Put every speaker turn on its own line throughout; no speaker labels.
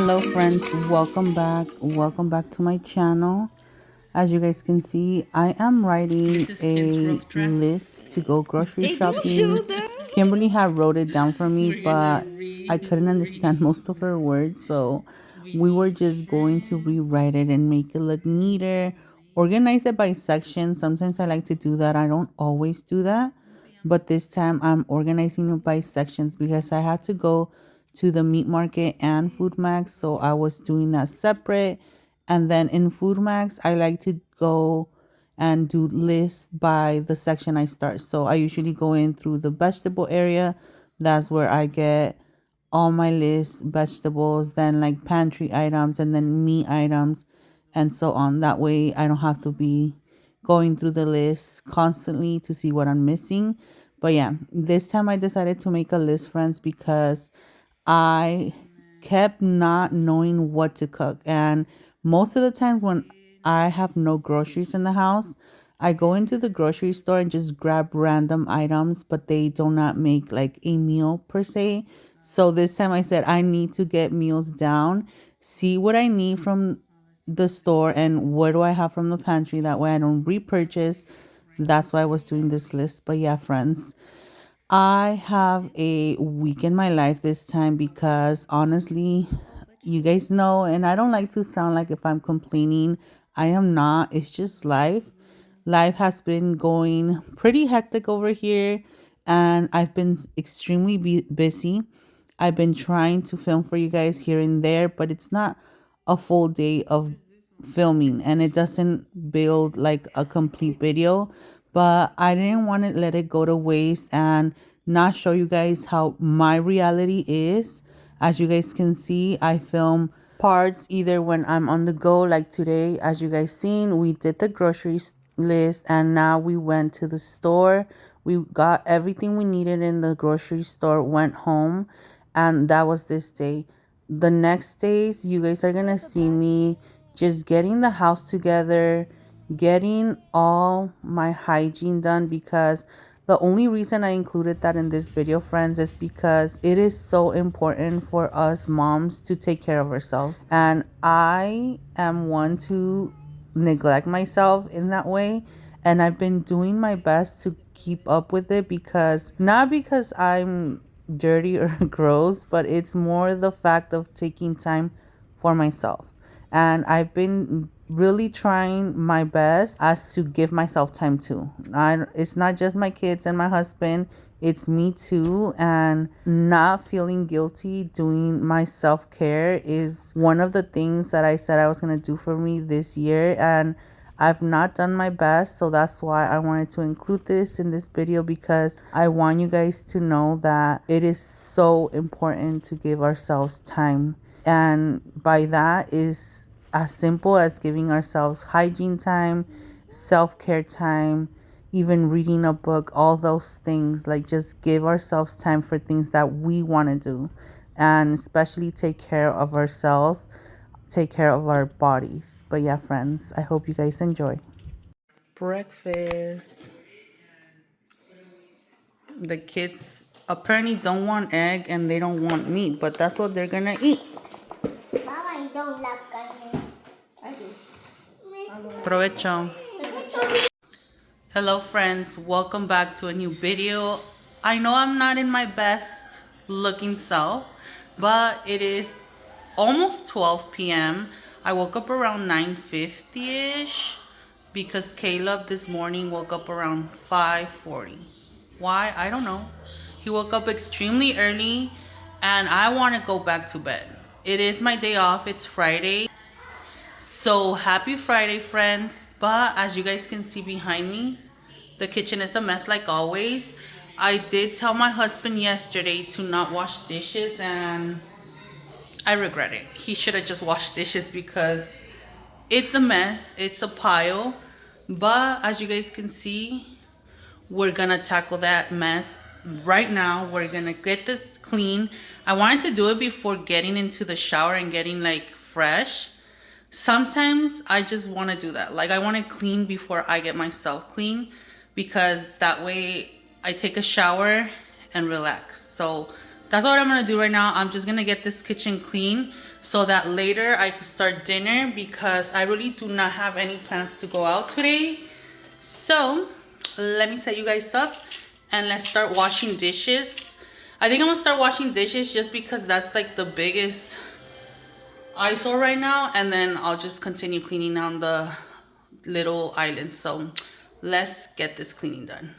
Hello friends, welcome back to my channel. As you guys can see, I am writing a list to go grocery shopping. Kimberly had wrote it down for me, but I couldn't understand most of her words, so we were just going to rewrite it and make it look neater, organize it by section. Sometimes I like to do that. I don't always do that, but this time I'm organizing it by sections because I had to go to the meat market and Food Max, so I was doing that separate. And then in Food Max, I like to go and do lists by the section I start. So I usually go in through the vegetable area. That's where I get all my lists, vegetables, then like pantry items, and then meat items, and so on. That way I don't have to be going through the list constantly to see what I'm missing. But yeah, this time I decided to make a list, friends, because I kept not knowing what to cook. And most of the time when I have no groceries in the house, I go into the grocery store and just grab random items, but they do not make like a meal per se. So this time I said I need to get meals down, see what I need from the store and what do I have from the pantry. That way I don't repurchase. That's why I was doing this list. But yeah, friends, I have a week in my life this time because honestly, you guys know, and I don't like to sound like if I'm complaining. I am not. It's just life. Life has been going pretty hectic over here, and I've been extremely busy. I've been trying to film for you guys here and there, but it's not a full day of filming and it doesn't build like a complete video. But I didn't want to let it go to waste and not show you guys how my reality is. As you guys can see, I film parts either when I'm on the go, like today. As you guys seen, we did the groceries list and now we went to the store. We got everything we needed in the grocery store, went home, and that was this day. The next days, you guys are gonna see me just getting the house together, getting all my hygiene done, because the only reason I included that in this video, friends, is because it is so important for us moms to take care of ourselves. And I am one to neglect myself in that way. And I've been doing my best to keep up with it, because not because I'm dirty or gross, but it's more the fact of taking time for myself. And I've been really trying my best as to give myself time too. It's not just my kids and my husband, it's me too. And not feeling guilty doing my self-care is one of the things that I said I was going to do for me this year, and I've not done my best. So that's why I wanted to include this in this video, because I want you guys to know that it is so important to give ourselves time. And by that is as simple as giving ourselves hygiene time, self-care time, even reading a book, all those things. Like, just give ourselves time for things that we want to do, and especially take care of ourselves, take care of our bodies. But yeah, friends, I hope you guys enjoy breakfast. The kids apparently don't want egg and they don't want meat, but that's what they're gonna eat.
Mama, I don't love carne. I do.
Provecho. Hello friends, welcome back to a new video. I know I'm not in my best looking self, but it is almost 12 p.m. I woke up around 9:50ish because Caleb this morning woke up around 5:40. Why? I don't know. He woke up extremely early and I want to go back to bed. It is my day off. It's Friday. So happy Friday, friends. But as you guys can see behind me, the kitchen is a mess like always. I did tell my husband yesterday to not wash dishes and I regret it. He should have just washed dishes because it's a mess. It's a pile. But as you guys can see, we're gonna tackle that mess right now. We're gonna get this clean. I wanted to do it before getting into the shower and getting like fresh. Sometimes I just want to do that. Like, I want to clean before I get myself clean, because that way I take a shower and relax. So that's what I'm gonna do right now. I'm just gonna get this kitchen clean so that later I can start dinner, because I really do not have any plans to go out today. So let me set you guys up and let's start washing dishes. I think I'm gonna start washing dishes just because that's like the biggest eyesore right now, and then I'll just continue cleaning on the little islands. So let's get this cleaning done.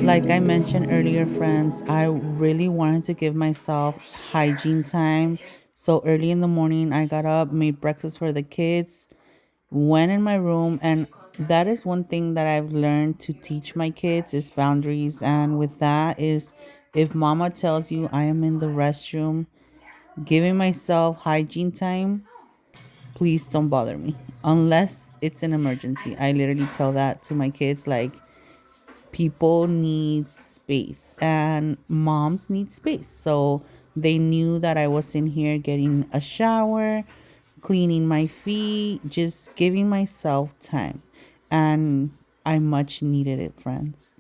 Like I mentioned earlier, friends, I really wanted to give myself hygiene time. So early in the morning, I got up, made breakfast for the kids, went in my room, and that is one thing that I've learned to teach my kids is boundaries. And with that is, if mama tells you I am in the restroom, giving myself hygiene time, please don't bother me unless it's an emergency. I literally tell that to my kids, like, people need space and moms need space. So they knew that I was in here getting a shower, cleaning my feet, just giving myself time. And I much needed it, friends.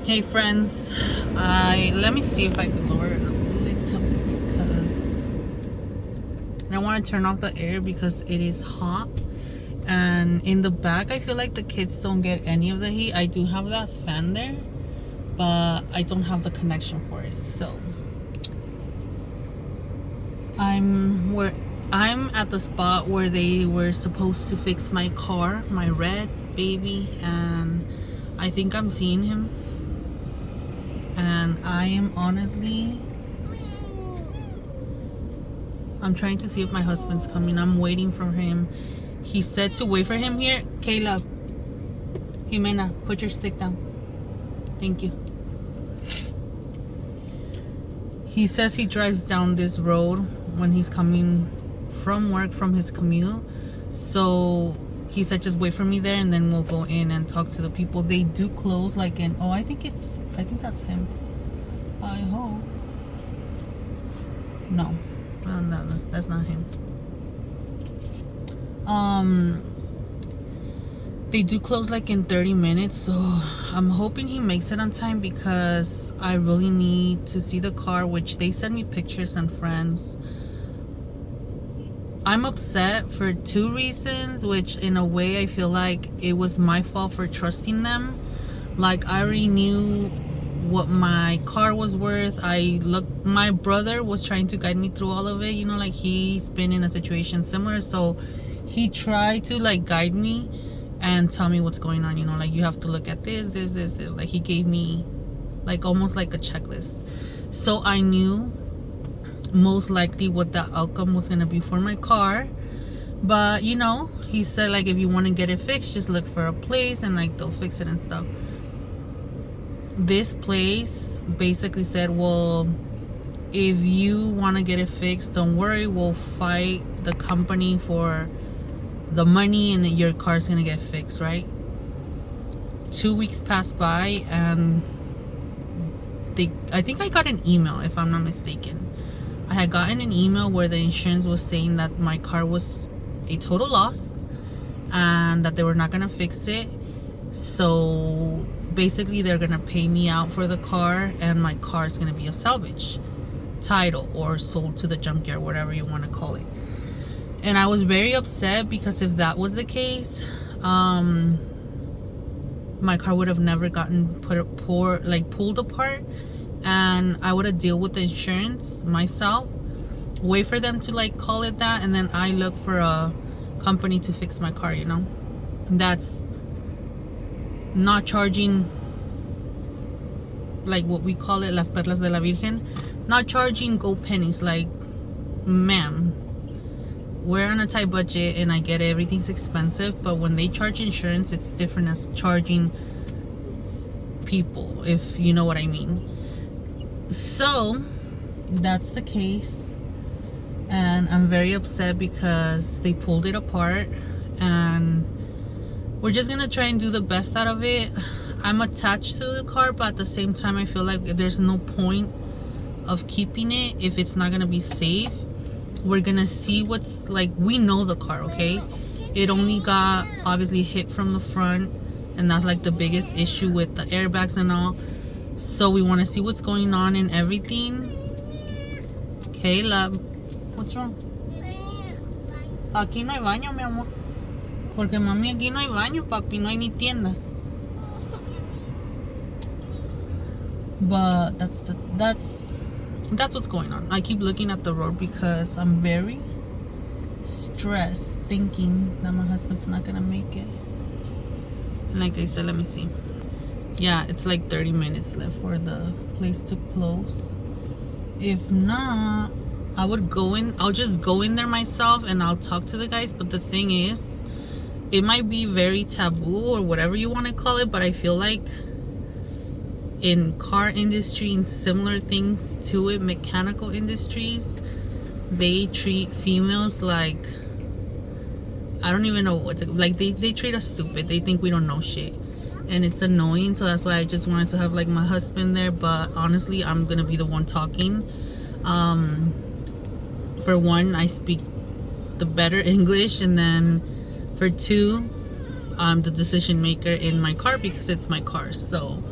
Hey friends, I let me see if I can lower it a little bit, because I want to turn off the air because it is hot. And in the back, I feel like the kids don't get any of the heat. I do have that fan there, but I don't have the connection for it. So I'm at the spot where they were supposed to fix my car, my red baby, and I think I'm seeing him. And I am honestly, I'm trying to see if my husband's coming. I'm waiting for him. He said to wait for him here. Caleb, Jimena, put your stick down. Thank you. He says he drives down this road when he's coming from work from his commute. So he said just wait for me there and then we'll go in and talk to the people. They do close like in, oh, I think that's him. I hope. No, no, that's not him. They do close like in 30 minutes, so I'm hoping he makes it on time because I really need to see the car, which they send me pictures and friends. I'm upset for two reasons, which in a way I feel like it was my fault for trusting them. Like I already knew what my car was worth. My brother was trying to guide me through all of it, like he's been in a situation similar, so he tried to like guide me and tell me what's going on, like you have to look at this. Like he gave me like almost like a checklist. So I knew most likely what the outcome was gonna be for my car. But he said like if you want to get it fixed, just look for a place and like they'll fix it and stuff. This place basically said, well, if you want to get it fixed, don't worry, we'll fight the company for the money and your car's gonna get fixed, right? 2 weeks passed by and I think I got an email, if I'm not mistaken. I had gotten an email where the insurance was saying that my car was a total loss and that they were not gonna fix it. So basically they're gonna pay me out for the car and my car is gonna be a salvage title or sold to the junkyard, whatever you want to call it. And I was very upset because if that was the case, my car would have never gotten pulled apart, and I would have dealt with the insurance myself, wait for them to like call it that, and then I look for a company to fix my car. That's not charging, like what we call it, las perlas de la virgen, not charging gold pennies. Like, ma'am, we're on a tight budget and I get it, everything's expensive, but when they charge insurance, it's different as charging people, if you know what I mean. So that's the case, and I'm very upset because they pulled it apart, and we're just gonna try and do the best out of it. I'm attached to the car, but at the same time I feel like there's no point of keeping it if it's not gonna be safe. We're gonna see what's like. We know the car, okay? It only got obviously hit from the front, and that's like the biggest issue with the airbags and all. So we want to see what's going on and everything. Okay, love, what's wrong? Aquí no hay baño, mi amor. Porque mami, aquí no hay baño, papi, no hay ni tiendas. But that's what's going on. I keep looking at the road because I'm very stressed, thinking that my husband's not gonna make it. And like I said, let me see. Yeah, it's like 30 minutes left for the place to close. If not, I'll just go in there myself and I'll talk to the guys. But the thing is, it might be very taboo or whatever you want to call it, but I feel like in car industry and similar things to it, mechanical industries, they treat females like, I don't even know what to, like they treat us stupid. They think we don't know shit, and it's annoying. So that's why I just wanted to have like my husband there, but honestly I'm gonna be the one talking. For one, I speak the better English, and then for two, I'm the decision maker in my car because it's my car. So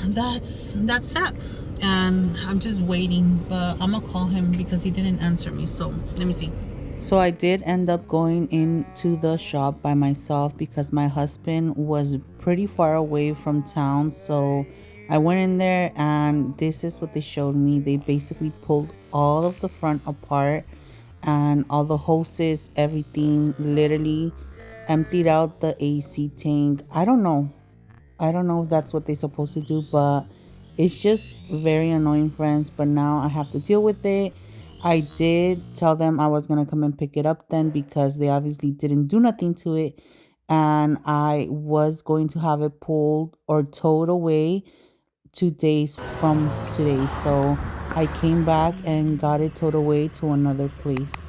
that's that, and I'm just waiting. But I'm gonna call him because he didn't answer me. So let me see. So I did end up going into the shop by myself because my husband was pretty far away from town. So I went in there and this is what they showed me. They basically pulled all of the front apart and all the hoses, everything, literally emptied out the AC tank. I don't know. I don't know if that's what they're supposed to do, but it's just very annoying, friends. But now I have to deal with it. I did tell them I was going to come and pick it up then because they obviously didn't do nothing to it. And I was going to have it pulled or towed away 2 days from today. So I came back and got it towed away to another place.